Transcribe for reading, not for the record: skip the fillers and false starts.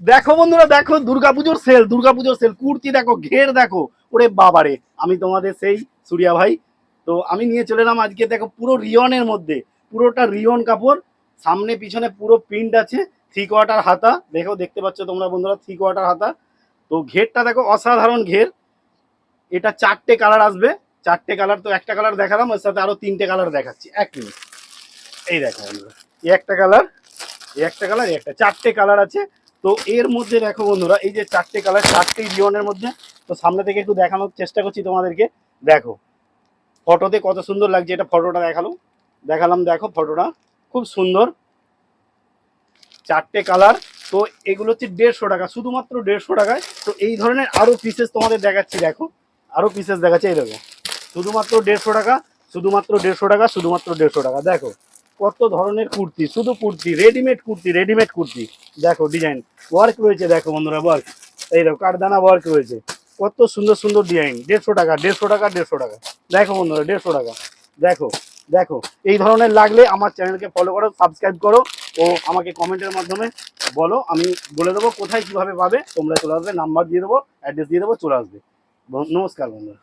দেখো বন্ধুরা, দেখো দুর্গাপুজোর সেল কুর্তি দেখো, ঘের দেখো। ওরে বাবারে, আমি তোমাদের সেই সুরিয়া ভাই। তো আমি নিয়ে চলে এলাম আজকে, দেখো পুরো রিয়নের মধ্যে, পুরোটা রিয়ন কাপড়, সামনে পিছনে পুরো প্রিন্ট আছে। 3/4 হাতা, দেখো দেখতে পাচ্ছ তোমরা বন্ধুরা, 3/4 হাতা। তো ঘেরটা দেখো, অসাধারণ ঘের। এটা 4টে কালার আসবে, 4টে কালার। তো একটা কালার দেখালাম, ওর সাথে আরো 3টে কালার দেখাচ্ছি, এক মিনিট। এই দেখো বন্ধুরা, এই একটা কালার, এই একটা কালার, এই একটা, 4টে কালার আছে। তো এর মধ্যে দেখো বন্ধুরা, এই যে 4টে কালার, 4টেই রিয়নের মধ্যে। তো সামনে থেকে একটু দেখানোর চেষ্টা করছি তোমাদেরকে। দেখো ফটোতে কত সুন্দর লাগছে, এটা ফটোটা দেখালাম, দেখো ফটোটা খুব সুন্দর। 4টে কালার। তো এগুলো হচ্ছে 150 টাকা, শুধুমাত্র 150 টাকায়। তো এই ধরনের আরো পিসেস তোমাদের দেখাচ্ছি, দেখো আরো পিসেস দেখাচ্ছি। এই দেখো, শুধুমাত্র 150 টাকা, শুধুমাত্র 150 টাকা, শুধুমাত্র 150 টাকা। দেখো কত ধরনের কুর্তি, শুধু কুর্তি, রেডিমেড কুর্তি, রেডিমেড কুর্তি। দেখো ডিজাইন ওয়ার্ক রয়েছে, দেখো বন্ধুরা ওয়ার্ক। এই দেখো কারদানা ওয়ার্ক রয়েছে, কত সুন্দর সুন্দর ডিজাইন। 150 টাকা, 150 টাকা, 150 টাকা। দেখো বন্ধুরা 150 টাকা। দেখো, দেখো এই ধরনের লাগলে আমার চ্যানেলকে ফলো করো, সাবস্ক্রাইব করো, ও আমাকে কমেন্টের মাধ্যমে বলো, আমি বলে দেবো কোথায় কিভাবে পাবে। তোমরা চলে আসবে, নাম্বার দিয়ে দেবো, অ্যাড্রেস দিয়ে দেবো, চলে আসবে। নমস্কার বন্ধুরা।